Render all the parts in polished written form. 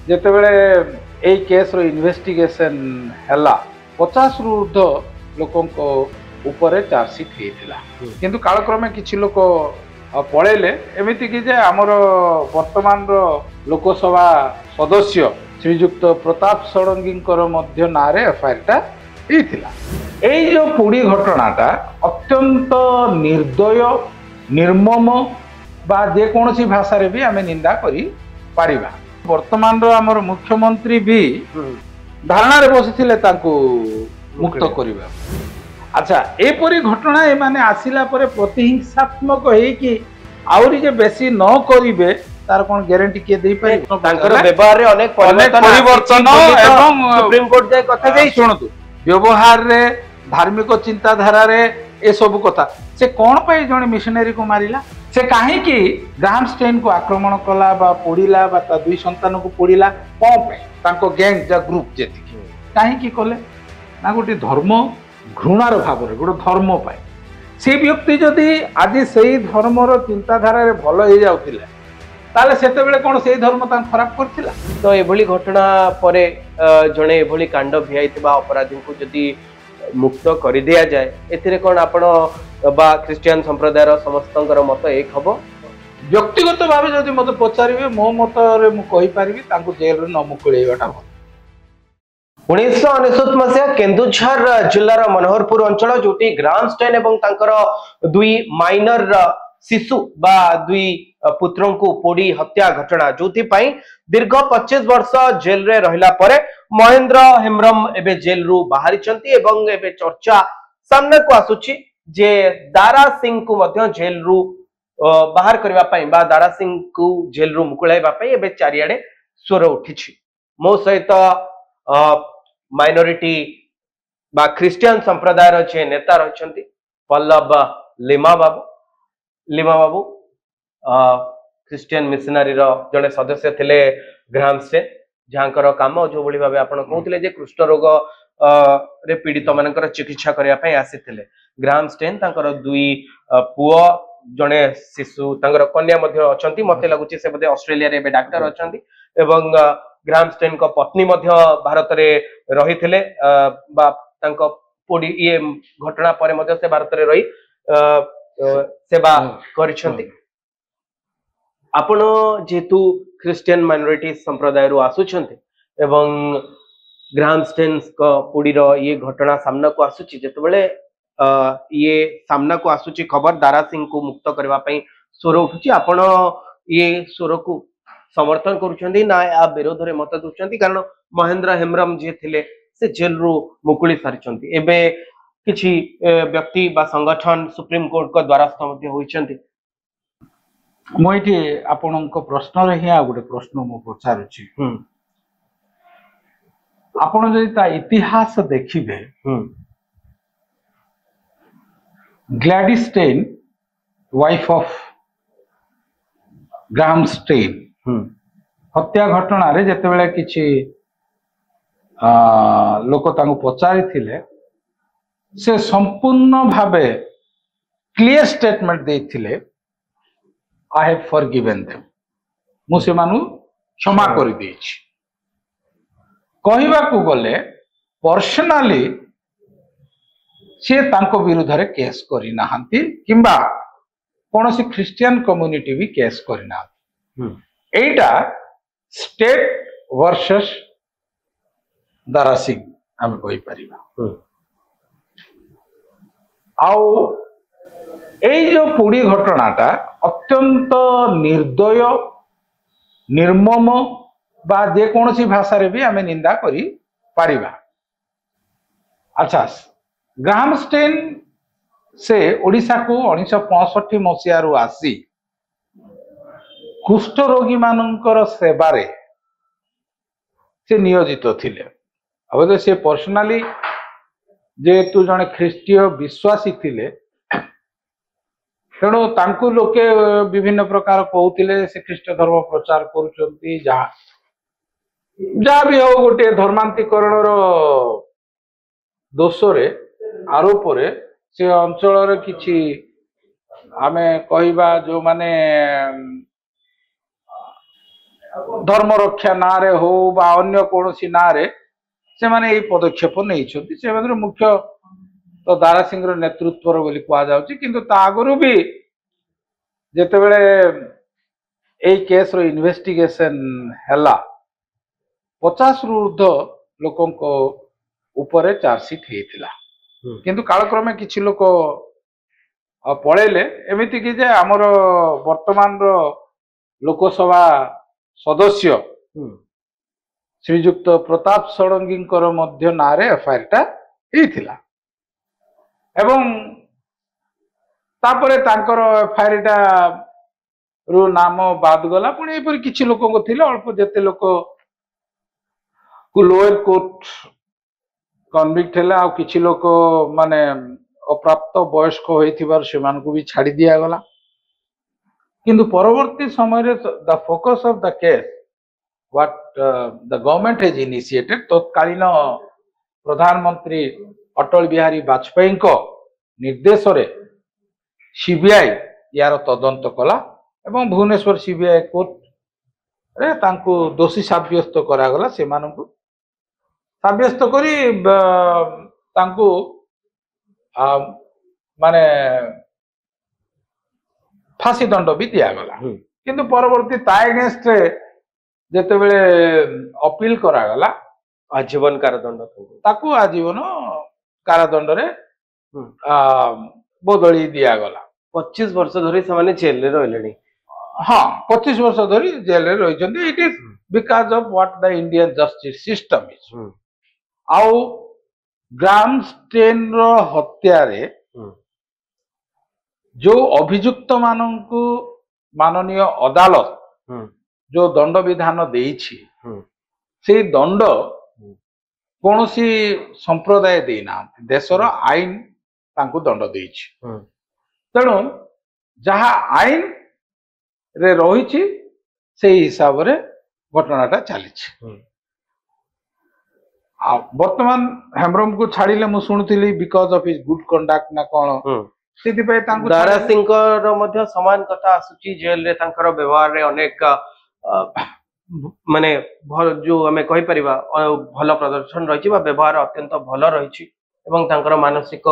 ଯେତେବେଳେ ଏଇ କେସ୍ର ଇନଭେଷ୍ଟିଗେସନ୍ ହେଲା 50ରୁ ଊର୍ଦ୍ଧ୍ୱ ଲୋକଙ୍କ ଉପରେ ଚାର୍ଜସିଟ୍ ହେଇଥିଲା। କିନ୍ତୁ କାଳକ୍ରମେ କିଛି ଲୋକ ପଳେଇଲେ, ଏମିତିକି ଯେ ଆମର ବର୍ତ୍ତମାନର ଲୋକସଭା ସଦସ୍ୟ ଶ୍ରୀଯୁକ୍ତ ପ୍ରତାପ ଷଡ଼ଙ୍ଗୀଙ୍କର ମଧ୍ୟ ନାଁରେ ଏଫଆଇଆରଟା ହେଇଥିଲା। ଏଇ ଯେଉଁ ପୋଡ଼ି ଘଟଣାଟା ଅତ୍ୟନ୍ତ ନିର୍ଦ୍ଦୟ, ନିର୍ମମ ବା ଯେକୌଣସି ଭାଷାରେ ବି ଆମେ ନିନ୍ଦା କରିପାରିବା। ବର୍ତ୍ତମାନର ଆମର ମୁଖ୍ୟମନ୍ତ୍ରୀ ବି ଧାରଣାରେ ବସିଥିଲେ ତାଙ୍କୁ ମୁକ୍ତ କରିବା। ଆଚ୍ଛା, ଏପରି ଘଟଣା ଏମାନେ ଆସିଲା ପରେ ପ୍ରତିହିଂସାତ୍ମକ ହେଇକି ଆହୁରି ଯେ ବେଶୀ ନ କରିବେ ତାର କ'ଣ ଗ୍ୟାରେଣ୍ଟି କିଏ ଦେଇପାରିବ? ତାଙ୍କର ବ୍ୟବହାରରେ ଅନେକ ପରିବର୍ତ୍ତନ ଏବଂ ସୁପ୍ରିମକୋର୍ଟ ଯାଏ କଥା ଯାଇ ଶୁଣନ୍ତୁ, ବ୍ୟବହାରରେ, ଧାର୍ମିକ ଚିନ୍ତାଧାରାରେ ଏସବୁ କଥା। ସେ କ'ଣ ପାଇଁ ଜଣେ ମିଶନାରୀକୁ ମାରିଲା? ସେ କାହିଁକି ଗ୍ରାହାମ ଷ୍ଟେଇନକୁ ଆକ୍ରମଣ କଲା ବା ପୋଡ଼ିଲା ବା ତା ଦୁଇ ସନ୍ତାନକୁ ପୋଡ଼ିଲା? କ'ଣ ପାଇଁ? ତାଙ୍କ ଗ୍ୟାଙ୍ଗ ଯା ଗ୍ରୁପ ଯେତିକି କାହିଁକି କଲେ? ନା ଗୋଟେ ଧର୍ମ ଘୃଣାର ଭାବରେ, ଗୋଟେ ଧର୍ମ ପାଇଁ। ସେ ବ୍ୟକ୍ତି ଯଦି ଆଜି ସେଇ ଧର୍ମର ଚିନ୍ତାଧାରାରେ ଭଲ ହେଇଯାଉଥିଲେ, ତାହେଲେ ସେତେବେଳେ କ'ଣ ସେଇ ଧର୍ମ ତାଙ୍କୁ ଖରାପ କରିଥିଲା? ତ ଏଭଳି ଘଟଣା ପରେ ଜଣେ ଏଭଳି କାଣ୍ଡ ଭିଆଇଥିବା ଅପରାଧୀଙ୍କୁ ଯଦି ମୁକ୍ତ କରିଦିଆଯାଏ, ଏଥିରେ କ'ଣ ଆପଣ ବା ଖ୍ରୀଷ୍ଟିଆନ ସମ୍ପ୍ରଦାୟର ସମସ୍ତଙ୍କର ମତ ଏକ ହବ? ବ୍ୟକ୍ତିଗତ ଭାବେ ଯଦି ମୋତେ ପଚାରିବେ, ମୋ ମତରେ ମୁଁ କହିପାରିବି ତାଙ୍କୁ ଜେଲରେ ନ ମୁକୁଳେଇବାଟା ଭଲ। 1999 ମସିହା କେନ୍ଦୁଝର ଜିଲ୍ଲାର ମନୋହରପୁର ଅଞ୍ଚଳ, ଯୋଉଠି ଗ୍ରାହାମ ଷ୍ଟେଇନ ଏବଂ ତାଙ୍କର ଦୁଇ ମାଇନର ଶିଶୁ ବା ଦୁଇ ପୁତ୍ରଙ୍କୁ ପୋଡ଼ି ହତ୍ୟା ଘଟଣା, ଯୋଉଥିପାଇଁ ଦୀର୍ଘ 25 ବର୍ଷ ଜେଲରେ ରହିଲା ପରେ ମହେନ୍ଦ୍ର ହେମ୍ରମ ଏବେ ଜେଲରୁ ବାହାରିଛନ୍ତି ଏବଂ ଏବେ ଚର୍ଚ୍ଚା ସାମ୍ନାକୁ ଆସୁଛି ଯେ ଦାରା ସିଂଙ୍କୁ ମଧ୍ୟ ଜେଲରୁ ବାହାର କରିବା ପାଇଁ ବା ଦାରା ସିଂଙ୍କୁ ଜେଲରୁ ମୁକୁଳାଇବା ପାଇଁ ଏବେ ଚାରିଆଡେ ସ୍ୱର ଉଠିଛି। ମୋ ସହିତ ମାଇନରିଟି ବା ଖ୍ରୀଷ୍ଟିଆନ ସମ୍ପ୍ରଦାୟର ଯେ ନେତା ରହିଛନ୍ତି ପଲ୍ଲବ ଲିମା ବାବୁ ଖ୍ରୀଷ୍ଟିଆନ ମିଶନାରୀର ଜଣେ ସଦସ୍ୟ ଥିଲେ ଗ୍ରାହାମ ଷ୍ଟେଇନ, ଯାହାଙ୍କର କାମ ଯୋଉଭଳି ଭାବେ ଆପଣ କହୁଥିଲେ ଯେ କୁଷ୍ଠ ରୋଗ ରେ ପୀଡ଼ିତ ମାନଙ୍କର ଚିକିତ୍ସା କରିବା ପାଇଁ ଆସିଥିଲେ। ଗ୍ରାହାମ ଷ୍ଟେଇନ ତାଙ୍କର ଦୁଇ ପୁଅ, ଜଣେ ଶିଶୁ, ତାଙ୍କର କନ୍ୟା ମଧ୍ୟ ଅଛନ୍ତି। ମତେ ଲାଗୁଛି ସେ ବୋଧେ ଅଷ୍ଟ୍ରେଲିଆରେ ଏବେ ଡାକ୍ତର ଅଛନ୍ତି ଏବଂ ଗ୍ରାହାମ ଷ୍ଟେଇନଙ୍କ ପତ୍ନୀ ମଧ୍ୟ ଭାରତରେ ରହିଥିଲେ ବା ତାଙ୍କ ପୋଡ଼ି ଇଏ ଘଟଣା ପରେ ମଧ୍ୟ ସେ ଭାରତରେ ରହି ସେବା କରିଛନ୍ତି। ଆପଣ ଯେହେତୁ ଖ୍ରୀଷ୍ଟିଆନ ମାଇନରିଟି ସମ୍ପ୍ରଦାୟରୁ ଆସୁଛନ୍ତି ଏବଂ ଗ୍ରାହାମ ଷ୍ଟେଇନଙ୍କ ପୋଡ଼ିର ଇଏ ଘଟଣା ସାମ୍ନାକୁ ଆସୁଛି, ଯେତେବେଳେ ଇଏ ସାମ୍ନାକୁ ଆସୁଛି ଖବର ଦାରା ସିଂଙ୍କୁ ମୁକ୍ତ କରିବା ପାଇଁ ସ୍ୱର ଉଠୁଛି, ଆପଣ ଇଏ ସ୍ୱରକୁ ସମର୍ଥନ କରୁଛନ୍ତି ନା ୟା ବିରୋଧରେ ମତ ଦେଉଛନ୍ତି? କାରଣ ମହେନ୍ଦ୍ର ହେମ୍ରମ ଯିଏ ଥିଲେ ସେ ଜେଲରୁ ମୁକୁଳି ସାରିଛନ୍ତି। ଏବେ କିଛି ବ୍ୟକ୍ତି ବା ସଂଗଠନ ସୁପ୍ରିମକୋର୍ଟଙ୍କ ଦ୍ୱାରସ୍ଥ ମଧ୍ୟ ହୋଇଛନ୍ତି। ମୁଁ ଏଠି ଆପଣଙ୍କ ପ୍ରଶ୍ନରେ ହିଁ ଆଉ ଗୋଟେ ପ୍ରଶ୍ନ ମୁଁ ପଚାରୁଛି। ଆପଣ ଯଦି ତା ଇତିହାସ ଦେଖିବେ, ଗ୍ଲାଡିସ୍ ଷ୍ଟେଇନ, ୱାଇଫ୍ ଅଫ୍ ଗ୍ରାହାମ ଷ୍ଟେଇନ ହତ୍ୟା ଘଟଣାରେ ଯେତେବେଳେ କିଛି ଲୋକ ତାଙ୍କୁ ପଚାରିଥିଲେ, ସେ ସମ୍ପୂର୍ଣ୍ଣ ଭାବେ କ୍ଲିୟର ଷ୍ଟେଟମେଣ୍ଟ ଦେଇଥିଲେ, I have forgiven them, ମୁଁ ସେମାନଙ୍କୁ କ୍ଷମା କରିଦେଇଛି। କହିବାକୁ ଗଲେ ପର୍ସନାଲି ସେ ତାଙ୍କ ବିରୁଦ୍ଧରେ କେସ୍ କରିନାହାନ୍ତି କିମ୍ବା କୌଣସି ଖ୍ରୀଷ୍ଟିଆନ କମ୍ୟୁନିଟି ବି କେସ୍ କରିନାହାନ୍ତି। ଏଇଟା ଷ୍ଟେଟ୍ ଭର୍ସେସ୍ ଦାରା ସିଂ ଆମେ କହିପାରିବା। ଆଉ ଏଇ ଯୋଉ ପୋଡ଼ି ଘଟଣାଟା ଅତ୍ୟନ୍ତ ନିର୍ଦ୍ଦୟ, ନିର୍ମମ ବା ଯେକୌଣସି ଭାଷାରେ ବି ଆମେ ନିନ୍ଦା କରିପାରିବା। ଆଚ୍ଛା, ଗ୍ରାହାମ ଷ୍ଟେଇନ ସେ ଓଡ଼ିଶାକୁ 1965 ମସିହାରୁ ଆସି କୁଷ୍ଠ ରୋଗୀ ମାନଙ୍କର ସେବାରେ ସେ ନିୟୋଜିତ ଥିଲେ। ଅବଶ୍ୟ ସେ ପର୍ସନାଲି ଯେହେତୁ ଜଣେ ଖ୍ରୀଷ୍ଟୀୟ ବିଶ୍ୱାସୀ ଥିଲେ, ତେଣୁ ତାଙ୍କୁ ଲୋକେ ବିଭିନ୍ନ ପ୍ରକାର କହୁଥିଲେ ସେ ଖ୍ରୀଷ୍ଟ ଧର୍ମ ପ୍ରଚାର କରୁଛନ୍ତି। ଯାହା ବି ହଉ, ଗୋଟିଏ ଧର୍ମାନ୍ତୀକରଣର ଦୋଷରେ, ଆରୋପରେ ସେ ଅଞ୍ଚଳରେ କିଛି ଆମେ କହିବା ଯୋଉମାନେ धर्म रक्षा नारे हो बा अन्य कौन नारे से माने ये पदक्षेप नहीं मुख्य तो दारा सिंह नेतृत्व बोली कहुच्छी किंतु आगु भी जिते बड़े यही केस रो इन्वेस्टिगेशन हैला 50 रु ऊर्ध लोकों ऊपर चार्जसीट होता किंतु कालक्रमे किसी लोक पलैले एमती कि जे आमर वर्तमान रो लोकसभा सदस्य श्रीजुक्त प्रताप षडंगी नारे एफआईआर टा होइथिला एवं तापरे तांकर एफआईआर टा रु नाम बाद गला पुणी एपरि किछि लोक थिले अल्प जेते लोक को लोअर कोर्ट कन्विक्ट है आ किछि लोक माने अप्राप्त वयस्क होइथिबार सेमान को भी छाड़ी दिया गला किंतु परवर्ती समय रे the focus of the case what the government has initiated तत्कालीन प्रधानमंत्री अटल बिहारी वाजपेयी को निर्देश रे सीबीआई यार तदंत कला एवं भुवनेश्वर सीबीआई कोर्ट रे तांको दोषी साब्यस्त करा गला से मानकु साब्यस्त करी तांको माने फांसी दंड भी दिया गला किंतु परवर्ती ता एगेंस्ट जेते बेले अपील करा गला आजीवन कारादंड ताकू आजीवन कारादंड रे बदली दिया गला 25 वर्ष धरी से जेल रे रहलेनी हाँ 25 वर्ष धरी जेल रे रहिचंदी it is because of what the Indian justice system is आउ ग्राम स्टेन रो हत्या रे जो अभियुक्त माननकु माननीय अदालत जो दंड विधान देइछि से दंड कोनोसी संप्रदाय देना देशर आईन तांकु दंड देइछि तेणु जहा आईन रे रहिछि से हिसाब रे घटनाटा चली वर्तमान हेम्ब्रम को छाड़िले मु सुनुथिली because of his good conduct ना कोन सेति पे तांकु दारा सिंह रो मध्य समान कथा आसुची जेल रे तांकर व्यवहार रे अनेक माने जो हमें कहि परिबा भल प्रदर्शन रहिछि बा व्यवहार अत्यंत भल रहिछि एवं तांकर मानसिक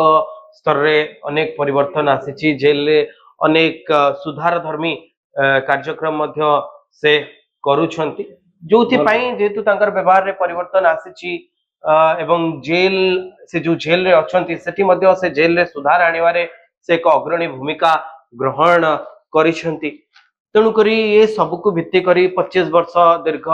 स्तर रे अनेक परिवर्तन आसीछि जेल रे अनेक सुधार धर्मी कार्यक्रम मध्य से करूछंती जोथि पई जेतु तांकर व्यवहार रे परिवर्तन आसीछि एवं जेल से जो जेल रे अछंती सेठी मध्य से जेल रे सुधार आनिवारे से एक अग्रणी भूमिका ग्रहण करिसंती तेणु करी ये सबको भित्ति करी 25 वर्ष दीर्घ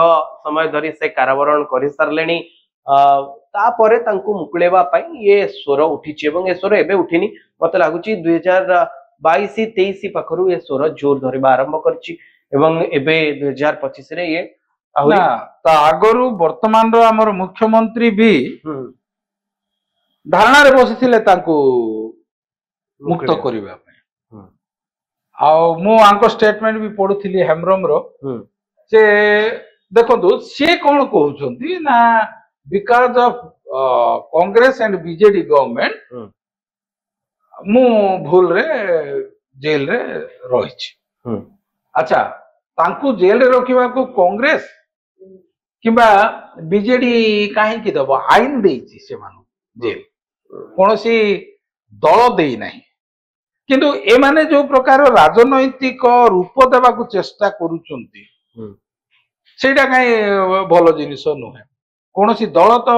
समय धरी से कारावरण करि सारलेनी तापरे तांको मुकुलेबा पई ये स्वर उठिछि एवं ये स्वर एबे उठिनी मते लागुछि 2022-23 पाखरु ये स्वर जोर धरिबा आरंभ करछि एवं एबे 2025 रे ये ता आगरु वर्तमान रो हमर मुख्यमंत्री भी धारणा रे बसिथिले तांको मुक्त करिबा पई आ मु आंको स्टेटमेंट भी पढुथिली हेम्ब्रम रो से देखो से कौन कहउछंती ना because of Congress and BJD government मु भूल रे जेल रे रहिछि अच्छा तांकु जेल रे रखिबा को कांग्रेस किबा बीजेडी काहे कि दबो आईन देछि से मानु जेल कोनोसी दल देई नाही किंतु ए माने जो प्रकार राजनैतिक रूप देबा को चेष्टा करूचंती सेटा काहे भलो जिनिस नुहे कोनोसी दल तो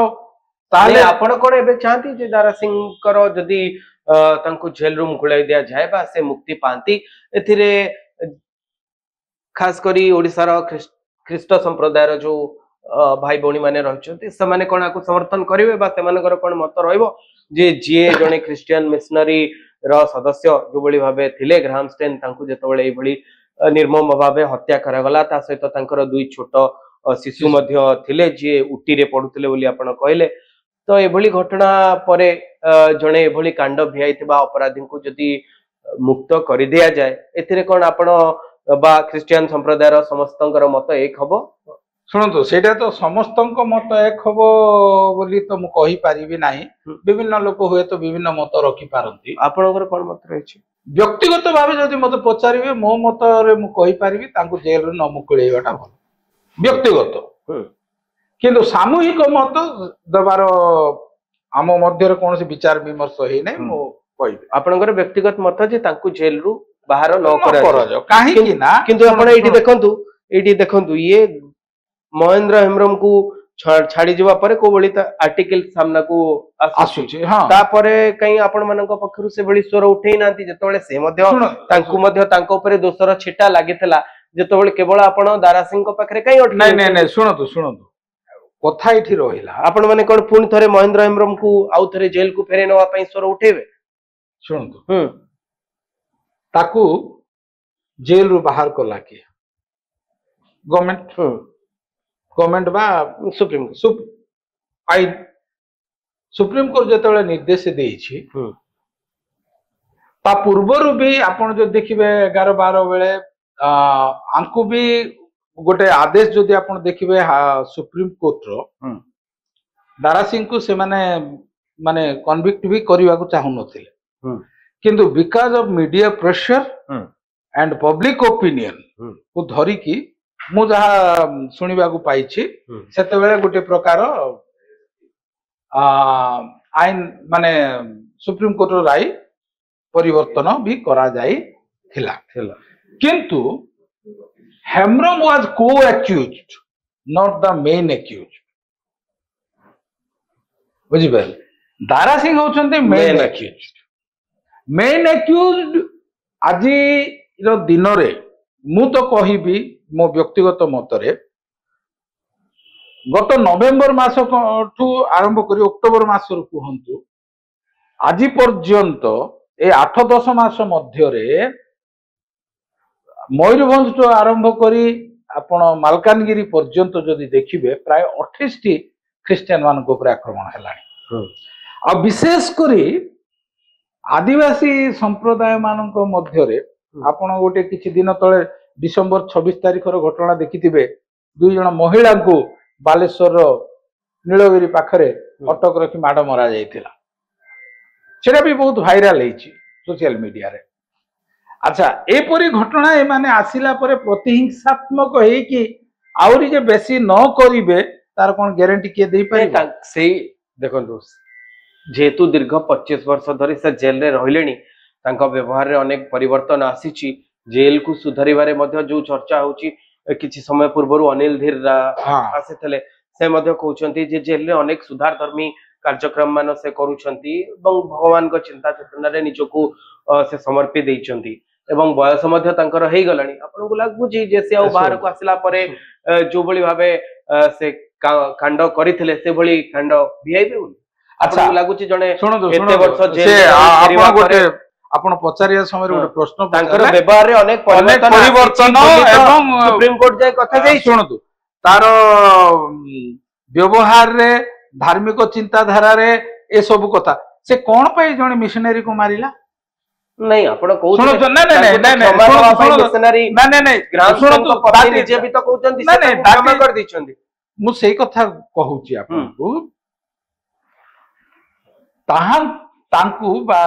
ताले आपण कोन एबे चाहती जे दारा सिंह करो जदी तांको जेल रूम खुलाई दिया जाय बा से मुक्ति पांती एथिरे खास करी ओडिसा रो ख्रीष्ट संप्रदाय रो जो भाई भौणी माने रहचंती से माने कोना को समर्थन करिवे बा से माने कोन मत रहइबो जे जे जने क्रिश्चियन मिशनरी रो सदस्य जो बळी भाबे थिले ग्राहम स्टेन तांको जेतबळे ए बळी निर्मम भाबे हत्या करा गला ता सहित तांकर दुई छोट शिशु मध्य थिले जे उटी रे पडुथिले बोली आपण कहले तो ए बळी घटना परे जने ए बळी कांड भियाइथिबा अपराधी को जदी मुक्त करि दिया जाय एथिरे कोन आपण बा क्रिश्चियन संप्रदाय रो समस्तंकर मत एक हबो शुणु सेटा तो समस्त मत एक हम बोली तो मु कहि परिबि नाही विभिन्न लोक हुए तो विभिन्न मत रखि पारंती आपनकर कोन मत रहिछि व्यक्तिगत भावे जदि मते पचारिबे मो मत रे मु कहि परिबि तांको जेल रे न मुकुळेबाटा भल ବ୍ୟକ୍ତିଗତ କିନ୍ତୁ ସାମୂହିକ ମତ ଦେବାର ଆମ ମଧ୍ୟରେ କୌଣସି ବିଚାର ବିମର୍ଶ ହେଇନାହିଁ ମୁଁ କହିବି। ଆପଣଙ୍କର ବ୍ୟକ୍ତିଗତ ମତ ଯେ ତାଙ୍କୁ ଜେଲରୁ ବାହାର ନ କରାଯାଉ କରାଯାଉ କାହିଁକି ନା କିନ୍ତୁ ଆପଣ ଏଇଠି ଦେଖନ୍ତୁ ଇଏ ମହେନ୍ଦ୍ର ହେମ୍ବ୍ରମକୁ ଛାଡି ଯିବା ପରେ କୋଉଭଳି ଆର୍ଟିକଲ ସାମ୍ନାକୁ ଆସୁଛି ତାପରେ କାହିଁ ଆପଣ ମାନଙ୍କ ପକ୍ଷରୁ ସେଭଳି ସ୍ୱର ଉଠେଇ ନାହାନ୍ତି ଯେତେବେଳେ ସେ ମଧ୍ୟ ତାଙ୍କୁ ମଧ୍ୟ ତାଙ୍କ ଉପରେ ଦୋଷର ଛିଟା ଲାଗିଥିଲା ଯେତେବେଳେ କେବଳ ଆପଣ ଦାରା ସିଂଙ୍କ ପାଖରେ କାହିଁ ନାଇଁ ନାଇଁ ନାଇଁ ଶୁଣନ୍ତୁ କଥା ଏଠି ରହିଲା ଆପଣ ମାନେ କଣ ପୁଣି ଥରେ ମହେନ୍ଦ୍ର ହେମ୍ବ୍ରମକୁ ଆଉ ଥରେ ଜେଲକୁ ଫେରେଇ ନେବା ପାଇଁ ସ୍ୱର ଉଠେଇବେ? ଶୁଣନ୍ତୁ ତାକୁ ଜେଲରୁ ବାହାର କଲା କିଏ? ଗଭର୍ଣ୍ଣମେଣ୍ଟ ବା ସୁପ୍ରିମକୋର୍ଟ ଯେତେବେଳେ ନିର୍ଦ୍ଦେଶ ଦେଇଛି ତା ପୂର୍ବରୁ ବି ଆପଣ ଯଦି ଦେଖିବେ 11-12 ବେଳେ ଆଙ୍କୁ ବି ଗୋଟେ ଆଦେଶ ଯଦି ଆପଣ ଦେଖିବେ ସୁପ୍ରିମକୋର୍ଟର ଦାରା ସିଂଙ୍କୁ ସେମାନେ ମାନେ କନଭିକ୍ଟ ବି କରିବାକୁ ଚାହୁଁନଥିଲେ କିନ୍ତୁ because of media pressure and public opinion କୁ ଧରିକି ମୁଁ ଯାହା ଶୁଣିବାକୁ ପାଇଛି ସେତେବେଳେ ଗୋଟେ ପ୍ରକାର ଆଇନ ମାନେ ସୁପ୍ରିମକୋର୍ଟର ରାୟ ପରିବର୍ତ୍ତନ ବି କରାଯାଇଥିଲା କିନ୍ତୁ Hembram was co-accused not the main accused ବୁଝିପାରିଲେ ଦାରା ସିଂ ହଉଛନ୍ତି ମେନ୍ ଆକ୍ୟୁଜ୍ଡ ଆଜିର ଦିନରେ ମୁଁ ତ କହିବି ମୋ ବ୍ୟକ୍ତିଗତ ମତରେ ଗତ ନଭେମ୍ବର ମାସଠୁ ଆରମ୍ଭ କରି ଅକ୍ଟୋବର ମାସରୁ କୁହନ୍ତୁ ଆଜି ପର୍ଯ୍ୟନ୍ତ ଏ 8-10 ମାସ ମଧ୍ୟରେ ମୟୂରଭଞ୍ଜଠୁ ଆରମ୍ଭ କରି ଆପଣ ମାଲକାନଗିରି ପର୍ଯ୍ୟନ୍ତ ଯଦି ଦେଖିବେ ପ୍ରାୟ 28ଟି ଖ୍ରୀଷ୍ଟିଆନ ମାନଙ୍କ ଉପରେ ଆକ୍ରମଣ ହେଲାଣି ଆଉ ବିଶେଷ କରି ଆଦିବାସୀ ସମ୍ପ୍ରଦାୟ ମାନଙ୍କ ମଧ୍ୟରେ ଆପଣ ଗୋଟେ କିଛି ଦିନ ତଳେ ଡିସେମ୍ବର 26 ତାରିଖର ଘଟଣା ଦେଖିଥିବେ 2 ଜଣ ମହିଳାଙ୍କୁ ବାଲେଶ୍ୱରର ନୀଳଗିରି ପାଖରେ ଅଟକ ରଖି ମାଡ଼ ମରା ଯାଇଥିଲା ସେଟା ବି ବହୁତ ଭାଇରାଲ ହେଇଛି ସୋସିଆଲ ମିଡିଆରେ। ଆଚ୍ଛା ଏପରି ଘଟଣା ଏମାନେ ଆସିଲା ପରେ ପ୍ରତିହିଂସାତ୍ମକ ହେଇକି ଆହୁରି ଯେ ବେଶୀ ନ କରିବେ ତାର କଣ ଗ୍ୟାରେଣ୍ଟି କିଏ ଦେଇପାରିବ? ସେଇ ଦେଖନ୍ତୁ ଯେହେତୁ ଦୀର୍ଘ 25 ବର୍ଷ ଧରି ସେ ଜେଲରେ ରହିଲେଣି ତାଙ୍କ ବ୍ୟବହାରରେ ଅନେକ ପରିବର୍ତ୍ତନ ଆସିଛି ଜେଲକୁ ସୁଧାରିବାରେ ମଧ୍ୟ ଯୋଉ ଚର୍ଚ୍ଚା ହଉଛି କିଛି ସମୟ ପୂର୍ବରୁ ଅନିଲ ଧୀର ଆସିଥିଲେ ସେ ମଧ୍ୟ କହୁଛନ୍ତି ଯେ ଜେଲରେ ଅନେକ ସୁଧାର ଧର୍ମୀ କାର୍ଯ୍ୟକ୍ରମ ମାନ ସେ କରୁଛନ୍ତି ଏବଂ ଭଗବାନଙ୍କ ଚିନ୍ତା ଚେତନାରେ ନିଜକୁ ସେ ସମର୍ପି ଦେଇଛନ୍ତି ଏବଂ ବୟସ ମଧ୍ୟ ତାଙ୍କର ହେଇଗଲାଣି ଆପଣଙ୍କୁ ଲାଗୁଛି ଯେ ସେ ଆଉ ବାହାରକୁ ଆସିଲା ପରେ ଯୋଉଭଳି ଭାବେ ସେ କାଣ୍ଡ କରିଥିଲେ ସେଭଳି କାଣ୍ଡ ଭିଆଇବେ ବୋଲି ଆପଣଙ୍କୁ ଲାଗୁଛି? ଜଣେ ଏତେ ବର୍ଷ ଆପଣ ପଚାରିବା ସମୟରେ ଗୋଟେ ପ୍ରଶ୍ନ ତାଙ୍କର ବ୍ୟବହାରରେ ଅନେକ ପରିବର୍ତ୍ତନ ଏବଂ ସୁପ୍ରିମକୋର୍ଟ ଯାଏ କଥା ଯାଇ ଶୁଣନ୍ତୁ ତାର ବ୍ୟବହାରରେ ଧାର୍ମିକ ଚିନ୍ତାଧାରାରେ ଏସବୁ କଥା ସେ କଣ ପାଇଁ ଜଣେ ମିଶନାରୀକୁ ମାରିଲା? ନାଇଁ ଆପଣ କହୁଛନ୍ତି ମୁଁ ସେଇ କଥା କହୁଛି ଆପଣଙ୍କୁ ତାଙ୍କୁ ବା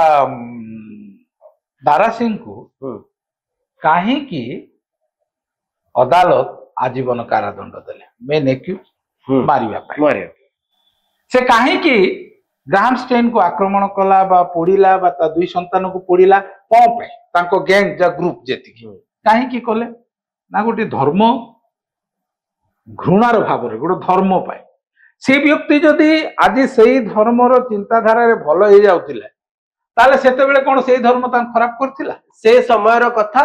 ଦାରା ସିଂଙ୍କୁ କାହିଁକି ଅଦାଲତ ଆଜୀବନ କାରାଦଣ୍ଡ ଦେଲେ ମେନ୍ ଆକ୍ୟୁଜ ମାରିବା ପାଇଁ ସେ କାହିଁକି ଗ୍ରାହାମଷ୍ଟେନକୁ ଆକ୍ରମଣ କଲା ବା ପୋଡ଼ିଲା ବା ତା 2 ସନ୍ତାନକୁ ପୋଡ଼ିଲା କଣ ପାଇଁ ତାଙ୍କ ଗ୍ୟାଙ୍ଗ ଯା ଗ୍ରୁପ ଯେତିକି କାହିଁକି କଲେ ନା ଗୋଟେ ଧର୍ମ ଘୃଣାର ଭାବରେ ଗୋଟେ ଧର୍ମ ପାଇଁ ସେ ବ୍ୟକ୍ତି ଯଦି ଆଜି ସେଇ ଧର୍ମର ଚିନ୍ତାଧାରାରେ ଭଲ ହେଇଯାଉଥିଲେ ତାହେଲେ ସେତେବେଳେ କଣ ସେଇ ଧର୍ମ ତାଙ୍କୁ ଖରାପ କରିଥିଲା? ସେ ସମୟର କଥା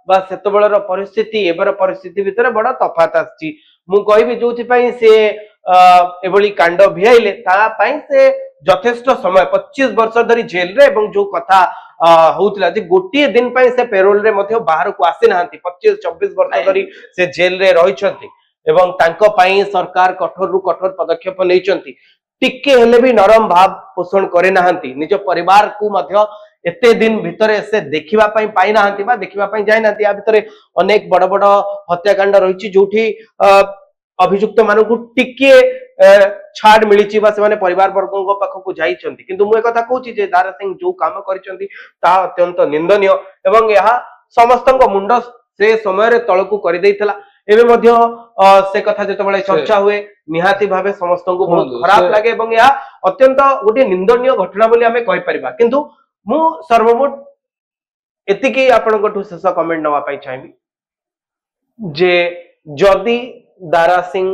ବା ସେତେବେଳର ପରିସ୍ଥିତି ଏବେର ପରିସ୍ଥିତି ଭିତରେ ବଡ ତଫାତ ଆସିଛି ମୁଁ କହିବି ଯୋଉଥିପାଇଁ ସେ ଏଭଳି କାଣ୍ଡ ଭିଆଇଲେ ତା ପାଇଁ ସେ ଯଥେଷ୍ଟ ସମୟ 25 ବର୍ଷ ଧରି ଜେଲରେ ଏବଂ ଯୋଉ କଥା ହଉଥିଲା ଯେ ଗୋଟିଏ ଦିନ ପାଇଁ ସେ ପେରୋଲରେ ମଧ୍ୟ ବାହାରକୁ ଆସିନାହାନ୍ତି 25-24 ବର୍ଷ ଧରି ସେ ଜେଲରେ ରହିଛନ୍ତି ଏବଂ ତାଙ୍କ ପାଇଁ ସରକାର କଠୋରରୁ କଠୋର ପଦକ୍ଷେପ ନେଇଛନ୍ତି ଟିକେ ହେଲେ ବି ନରମ ଭାବ ପୋଷଣ କରି ନାହାନ୍ତି ନିଜ ପରିବାରକୁ ମଧ୍ୟ ଏତେ ଦିନ ଭିତରେ ସେ ଦେଖିବା ପାଇଁ ପାଇ ନାହାନ୍ତି ବା ଦେଖିବା ପାଇଁ ଯାଇ ନାହାନ୍ତି ୟା ଭିତରେ ଅନେକ ବଡ ବଡ ହତ୍ୟାକାଣ୍ଡ ରହିଛି ଯୋଉଠି ଅଭିଯୁକ୍ତ ମାନଙ୍କୁ ଟିକେ ଛାଡ ମିଳିଛି ବା ସେମାନେ ପରିବାର ବର୍ଗଙ୍କ ପାଖକୁ ଯାଇଛନ୍ତି କିନ୍ତୁ ମୁଁ କଥା କହୁଛି ଯେ ଦାରା ସିଂ ଯୋଉ କାମ କରିଛନ୍ତି ତାହା ଅତ୍ୟନ୍ତ ନିନ୍ଦନୀୟ ଏବଂ ଏହା ସମସ୍ତଙ୍କ ମୁଣ୍ଡ ସେ ସମୟରେ ତଳକୁ କରିଦେଇଥିଲା एबे मध्य से कथा जेतबेले चर्चा हुए निहाती भाबे समस्त को बहुत खराब लगे एवं या अत्यंत गोटे निंदनीय घटना बोली आमे कहि परिबा किंतु मु सर्वमोट एतिकी आपनकठु शेष कमेंट नवा पाई चाहिबी जे जदि दारा सिंह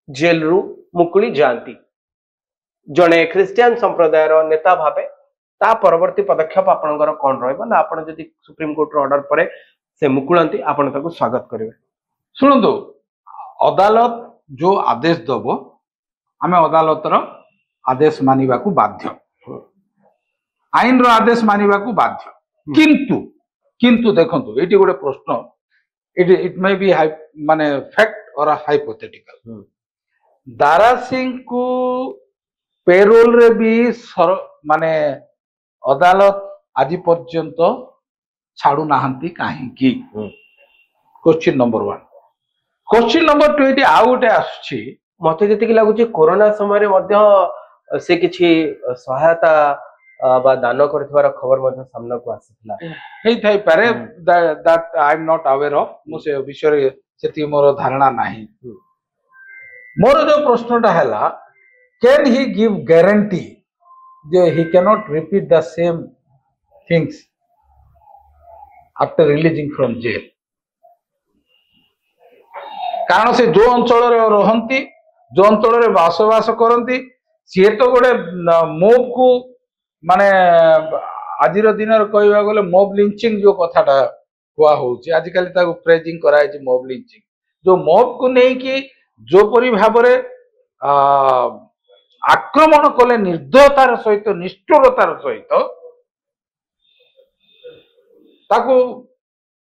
जेल रु मुकुली जानती जड़े क्रिश्चियन संप्रदाय नेता भावे ता परवर्ती पदक्षेप आपनकर कौन रहइबा ना आपण जदि सुप्रीम कोर्ट रो ऑर्डर परे से मुकुलंती आपण ताको स्वागत करिवे शुणु अदालत जो आदेश दब आम अदालत आदेश मानिबा को बाध्य आईन रो आदेश मानिबा को बाध्य किंतु किंतु देखंतु एटी गोटे प्रश्न इट मे बी माने फैक्ट और हाइपोथेटिकल दारा सिंह को पेरोल रे भी माने अदालत आज पर्यंत छाड़ू नाहंती काहेकि क्वेश्चन नंबर 1 क्वेश्चन नंबर 2 ये आउ गोटे आसुची मते जति लागुची कोरोना समय मध्य से किछि सहायता बा दान करथिबार खबर मध्य सामना को आसीतला हेई थाई पारे that I am not aware of मुसे विषय सेति मोर धारणा नाही मोर जो प्रश्नटा हैला कैन ही गिव गारंटी जे he cannot repeat the same things after releasing from jail कारण से जो अंचल रहती जो अंचल बसवास करती सी तो गोटे मोब को माने आज दिन कहवा गले मोब लिंचिंग जो कथाटा हुआ होची आजिकल ताको फ्रेजिंग कराई मोब लिंचिंग जो मोब को नहीं कि जो परी भाव आक्रमण कले निर्दयतार सहित निष्ठुरतार सहित ताको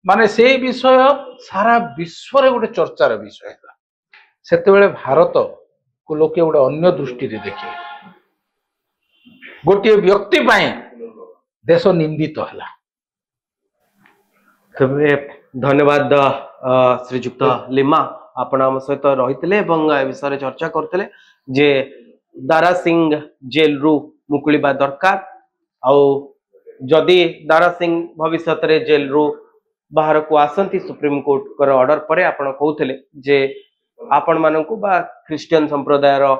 माने से विषय सारा विश्व रे गोटे चर्चार विषय है सेतेबेले भारत को लोके गोटे अन्य दृष्टि रे देखिले गोटे व्यक्ति पाए देश निंदित हला तबे धन्यवाद श्रीजुक्त लिमा आपण हम सहित रहितले एवं ए विषय चर्चा करथिले जे दारा सिंह जेल रु मुकुलिबा दरकार आउ जदि दारा सिंह भविष्य रे जेल रु बाहर को आसंती सुप्रीम कोर्ट कर ऑर्डर परे आपण कहउथिले जे आपण माननकु बा क्रिश्चियन संप्रदाय रो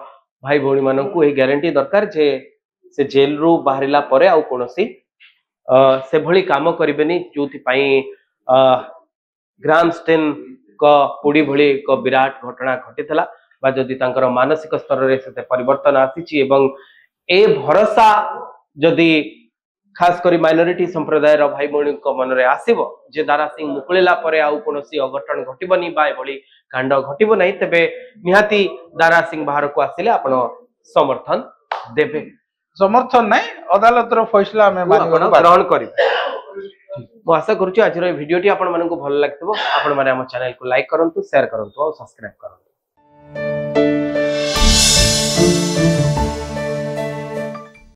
भाई भौणी माननकु ए गारंटी दरकार जे से जेल रु बाहरिला परे आउ कोनोसी से भली काम करिबेनी जोथि पई ग्रामस्टेन को पुडी भली को विराट घटना घटितला बा जदि तांकर मानसिक स्तर रे सेते परिवर्तन आसीची एवं ए भरोसा जदि खास करी माइनॉरिटी संप्रदाय रो भाई भौणी को मन रे आसीबो जे दारा सिंह मुकुलिला परे आउ कोनोसी अघटन घटिबनी बा भली कांड घटिबो नै तबे निहाती दारा सिंह बाहर को आसिले आपण समर्थन देबे समर्थन नहीं अदालत रो फैसला में मानिबो ग्रहण करिबे मु आशा करूची आज रो वीडियो टी आपण मानन को भल लागतबो आपण माने हम चैनल को लाइक करंतु शेयर करंतु और सब्सक्राइब करंतु।